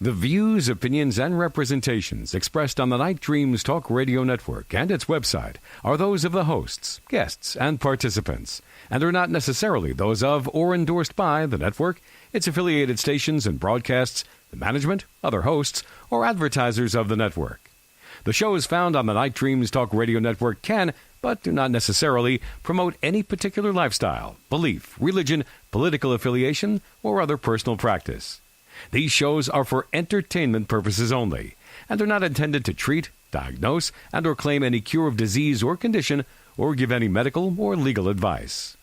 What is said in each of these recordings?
The views, opinions, and representations expressed on the Night Dreams Talk Radio Network and its website are those of the hosts, guests, and participants, and are not necessarily those of or endorsed by the network, its affiliated stations and broadcasts, the management, other hosts, or advertisers of the network. The shows found on the Night Dreams Talk Radio Network can, but do not necessarily, promote any particular lifestyle, belief, religion, political affiliation, or other personal practice. These shows are for entertainment purposes only and are not intended to treat, diagnose, and or claim any cure of disease or condition or give any medical or legal advice.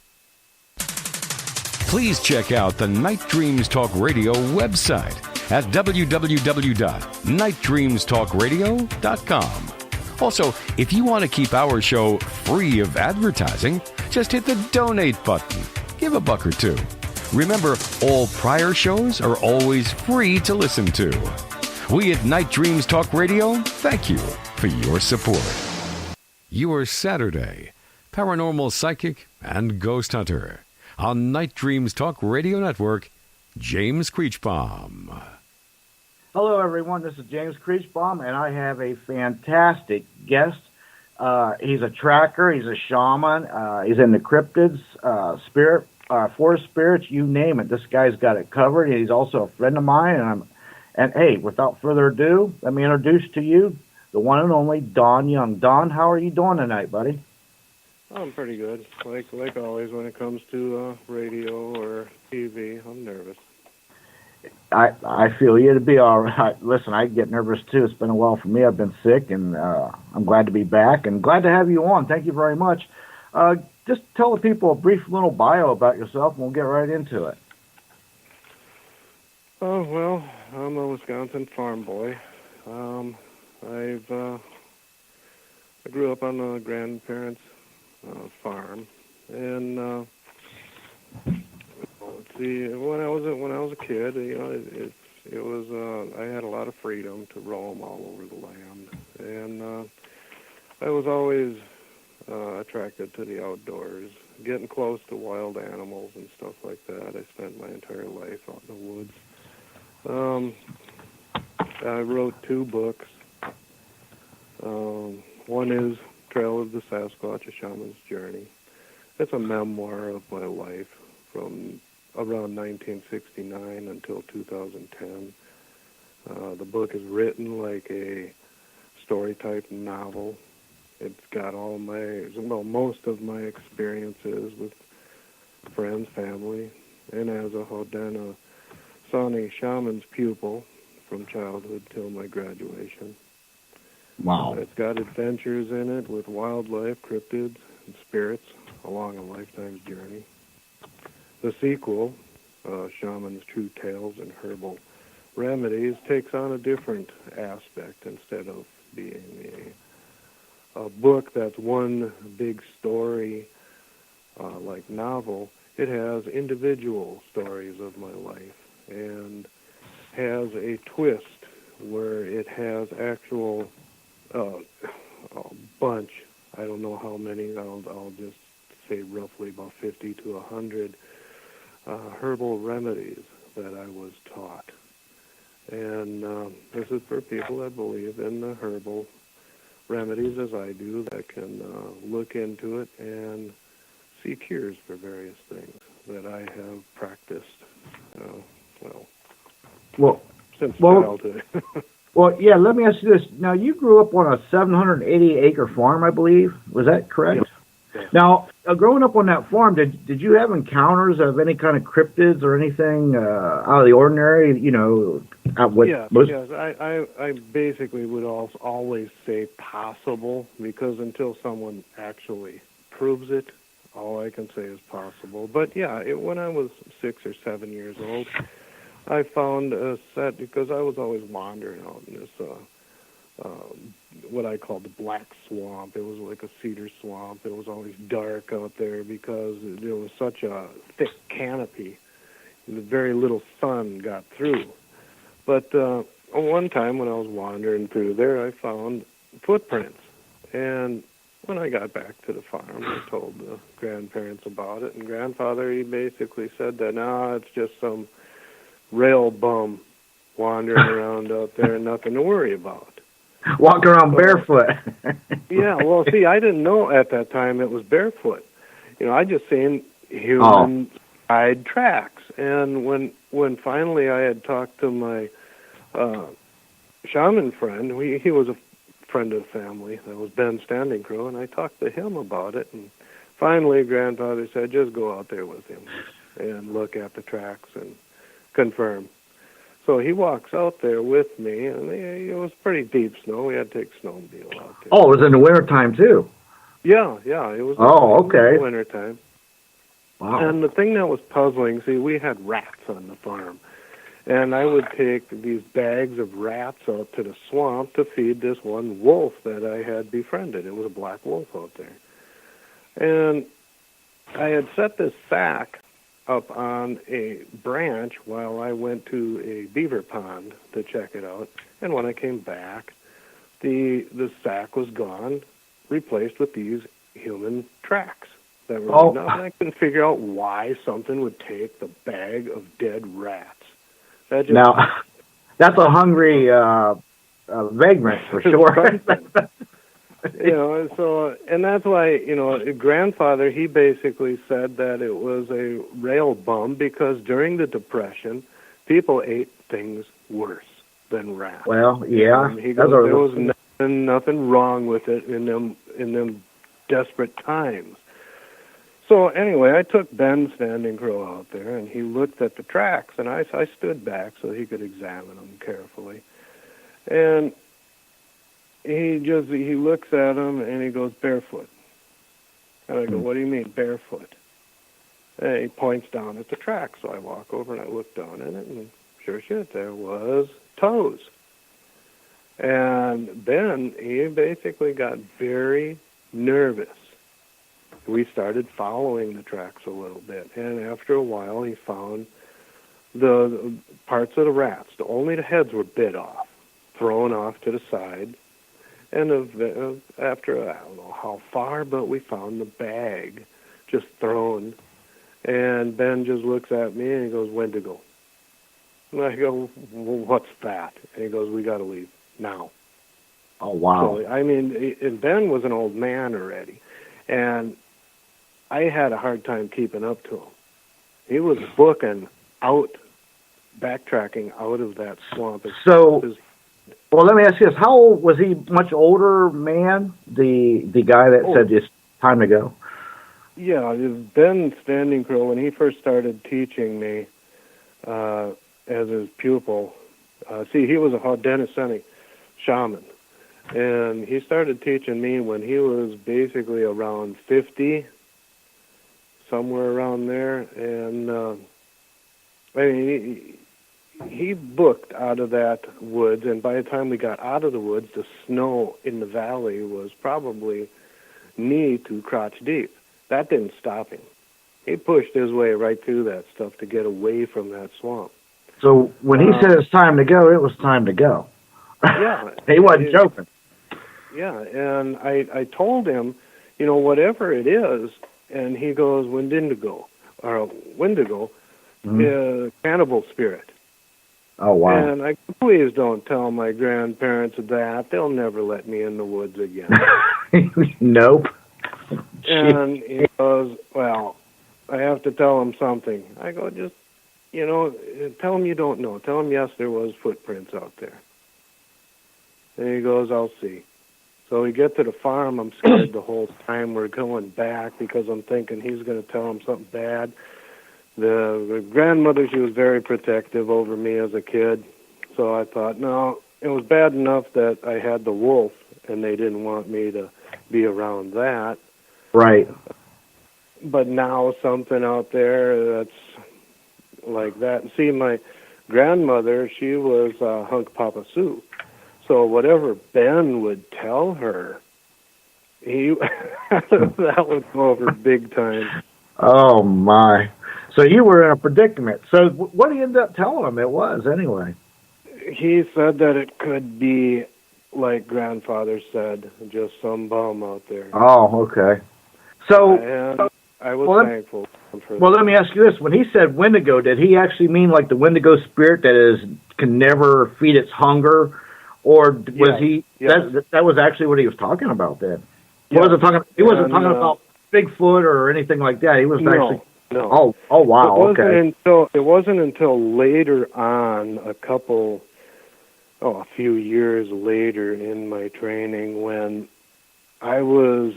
Please check out the Night Dreams Talk Radio website at www.nightdreamstalkradio.com. Also, if you want to keep our show free of advertising, just hit the donate button. Give a buck or two. Remember, all prior shows are always free to listen to. We at Night Dreams Talk Radio thank you for your support. Your Saturday paranormal psychic and ghost hunter on Night Dreams Talk Radio Network, James CREACHBAUM. Hello, everyone. This is James CREACHBAUM, and I have a fantastic guest. He's a tracker. He's a shaman. He's in the cryptids, spirit. Forest spirits, you name it. This guy's got it covered. He's also a friend of mine, and hey, without further ado, let me introduce to you the one and only Don Young. Don, how are you doing tonight, buddy? I'm pretty good. Like always, when it comes to radio or TV, I'm nervous. I feel you to be all right. Listen, I get nervous too. It's been a while for me. I've been sick, and I'm glad to be back and glad to have you on. Thank you very much. Just tell the people a brief little bio about yourself, and we'll get right into it. Oh, well, I'm a Wisconsin farm boy. I grew up on a grandparents' farm, and let's see, when I was a kid, it was I had a lot of freedom to roam all over the land, and I was always attracted to the outdoors, getting close to wild animals and stuff like that. I spent my entire life out in the woods. I wrote 2 books. One is Trail of the Sasquatch, A Shaman's Journey. It's a memoir of my life from around 1969 until 2010. The book is written like a story-type novel. It's got most of my experiences with friends, family, and as a Haudenosaunee shaman's pupil from childhood till my graduation. Wow. It's got adventures in it with wildlife, cryptids, and spirits along a lifetime's journey. The sequel, Shaman's True Tales and Herbal Remedies, takes on a different aspect. Instead of being a book that's one big story, like novel, it has individual stories of my life and has a twist where it has actual a bunch, I don't know how many, I'll just say roughly about 50 to 100 herbal remedies that I was taught. And this is for people that believe in the herbal remedies as I do, that can look into it and see cures for various things that I have practiced, since childhood. Well, yeah, let me ask you this. Now, you grew up on a 780-acre farm, I believe. Was that correct? Yes. Now, growing up on that farm, did you have encounters of any kind of cryptids or anything out of the ordinary? Yes. I basically would always say possible, because until someone actually proves it, all I can say is possible. But yeah, when I was 6 or 7 years old, I found a set, because I was always wandering out in this what I called the black swamp. It was like a cedar swamp. It was always dark out there because there was such a thick canopy. Very little sun got through. But one time when I was wandering through there, I found footprints. And when I got back to the farm, I told the grandparents about it. And Grandfather, he basically said that, no, it's just some rail bum wandering around out there, nothing to worry about. Walk around barefoot. Yeah, well, see, I didn't know at that time it was barefoot. I just seen human side tracks. And when finally I had talked to my shaman friend, he was a friend of the family, that was Ben Standing Crow, and I talked to him about it, and finally grandfather said, just go out there with him and look at the tracks and confirm. So he walks out there with me, and it was pretty deep snow. We had to take snowmobile out there. Oh, it was in the wintertime, too? Yeah, it was okay. wintertime. Wow. And the thing that was puzzling, see, we had rats on the farm. And I would take these bags of rats out to the swamp to feed this one wolf that I had befriended. It was a black wolf out there. And I had set this sack up on a branch while I went to a beaver pond to check it out. And when I came back, the sack was gone, replaced with these human tracks that were and I couldn't figure out why something would take the bag of dead rats. Now, that's a hungry vagrant for sure. And that's why, grandfather, he basically said that it was a rail bum because during the Depression, people ate things worse than rats. Well, yeah. He goes, there was nothing wrong with it in them desperate times. So anyway, I took Ben Standing Crow out there, and he looked at the tracks, and I stood back so he could examine them carefully. And he looks at them, and he goes, barefoot. And I go, what do you mean, barefoot? And he points down at the track, so I walk over, and I look down at it, and sure shit, there was toes. And Ben, he basically got very nervous. We started following the tracks a little bit, and after a while, he found the parts of the rats. Only the heads were bit off, thrown off to the side, and after, I don't know how far, but we found the bag just thrown, and Ben just looks at me, and he goes, Wendigo. And I go, well, what's that? And he goes, we got to leave now. Oh, wow. So, and Ben was an old man already, and I had a hard time keeping up to him. He was backtracking out of that swamp. Well, let me ask you this. How old was he? Much older man? The guy that said it's time to go? Yeah, Ben Standing Crow, when he first started teaching me as his pupil, he was a Haudenosaunee shaman. And he started teaching me when he was basically around 50, somewhere around there. And, he booked out of that woods, and by the time we got out of the woods, the snow in the valley was probably knee to crotch deep. That didn't stop him. He pushed his way right through that stuff to get away from that swamp. So when he said it's time to go, it was time to go. Yeah. He wasn't joking. Yeah, and I told him, whatever it is, and he goes, Wendigo, cannibal spirit. Oh, wow. And I go, please don't tell my grandparents that. They'll never let me in the woods again. Nope. And he goes, well, I have to tell him something. I go, just, tell him you don't know. Tell him, yes, there was footprints out there. And he goes, I'll see. So we get to the farm. I'm scared the whole time. We're going back because I'm thinking he's going to tell him something bad. The grandmother, she was very protective over me as a kid. So I thought, no, it was bad enough that I had the wolf, and they didn't want me to be around that. Right. But now something out there that's like that. And see, my grandmother, she was Hunk Papa Sue. So whatever Ben would tell her, that would go over big time. Oh, my. So you were in a predicament. So what did he end up telling him it was, anyway? He said that it could be, like grandfather said, just some bum out there. Oh, okay. So and I was thankful for that. Well, let me ask you this. When he said Wendigo, did he actually mean like the Wendigo spirit that is can never feed its hunger, or was he? Yes. That was actually what he was talking about then. He Yes. wasn't talking. He wasn't And, talking about Bigfoot or anything like that. He was actually. No. Oh wow. It wasn't until later on, a few years later in my training, when I was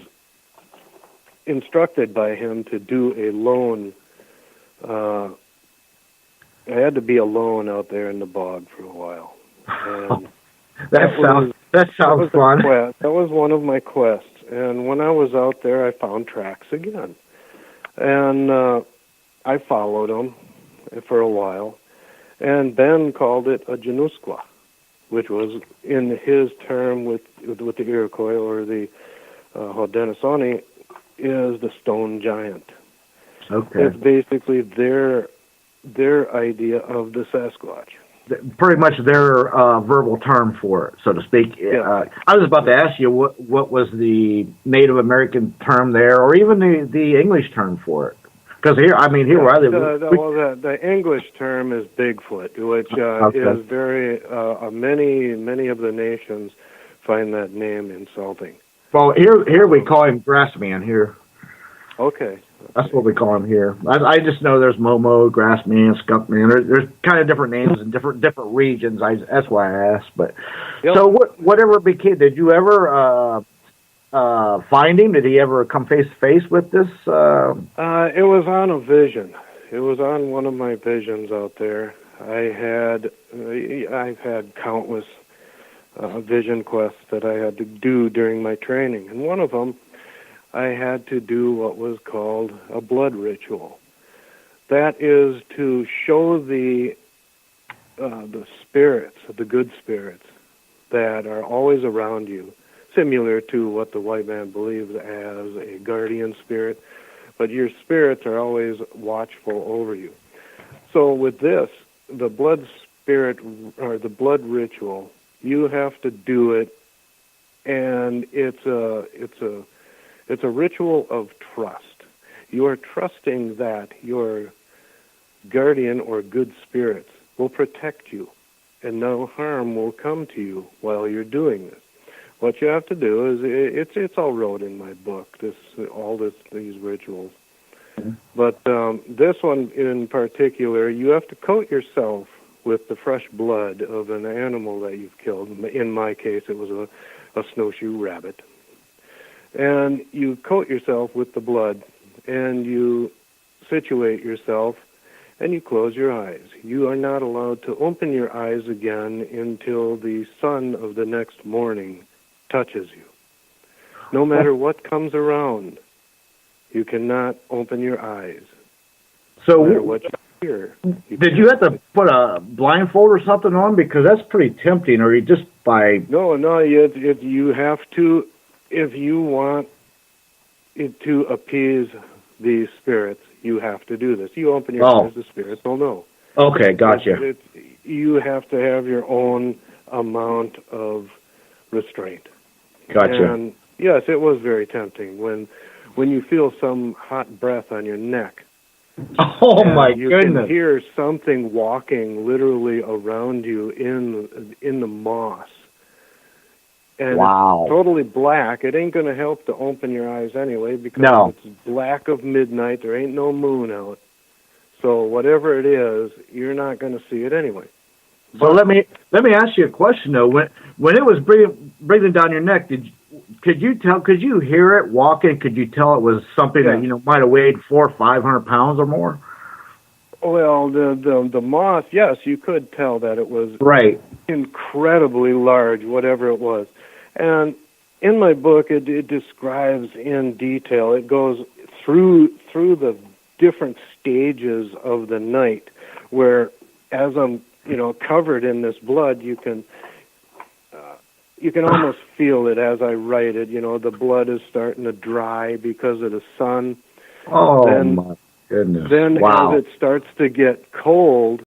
instructed by him to do a lone. I had to be alone out there in the bog for a while. And that sounds fun. That was one of my quests. And when I was out there, I found tracks again. And I followed them for a while. And Ben called it a Janusqua, which was, in his term with the Iroquois or the Haudenosaunee, is the stone giant. Okay. It's basically their idea of the Sasquatch. Pretty much their verbal term for it, so to speak. Yeah. I was about to ask you what was the Native American term there, or even the English term for it. Because here where I live, the English term is Bigfoot, which is very many of the nations find that name insulting. Well, here we call him Grassman here. Okay. That's what we call him here. I just know there's Momo, Grassman, Skunkman. There's kind of different names in different regions. That's why I asked. But yep. So whatever became? Did you ever find him? Did he ever come face to face with this? It was on a vision. It was on one of my visions out there. I've had countless vision quests that I had to do during my training, and one of them, I had to do what was called a blood ritual. That is to show the spirits, the good spirits, that are always around you, similar to what the white man believes as a guardian spirit, but your spirits are always watchful over you. So with this, the blood spirit, or the blood ritual, you have to do it, and it's a ritual of trust. You are trusting that your guardian or good spirits will protect you, and no harm will come to you while you're doing this. What you have to do is, it's all wrote in my book, these rituals. Mm-hmm. But this one in particular, you have to coat yourself with the fresh blood of an animal that you've killed. In my case, it was a snowshoe rabbit. And you coat yourself with the blood, and you situate yourself, and you close your eyes. You are not allowed to open your eyes again until the sun of the next morning touches you. No matter what comes around, you cannot open your eyes. So no matter what you hear. Did you have to put a blindfold or something on? Because that's pretty tempting, or you just by... No, you have to... If you want it to appease these spirits, you have to do this. You open your eyes, the spirits will know. Okay, gotcha. You have to have your own amount of restraint. Gotcha. And yes, it was very tempting when you feel some hot breath on your neck. Oh my goodness! You can hear something walking literally around you in the moss. And wow. It's totally black. It ain't going to help to open your eyes anyway, because it's black of midnight. There ain't no moon out. So whatever it is, you're not going to see it anyway. So let me ask you a question though. When it was breathing down your neck, could you hear it walking? Could you tell it was something that might have weighed 400 or 500 pounds or more? Well, the moss, yes, you could tell that it was incredibly large, whatever it was. And in my book, it describes in detail. It goes through the different stages of the night, where as I'm covered in this blood, you can almost feel it as I write it. The blood is starting to dry because of the sun. Oh, my goodness. Then as it starts to get cold,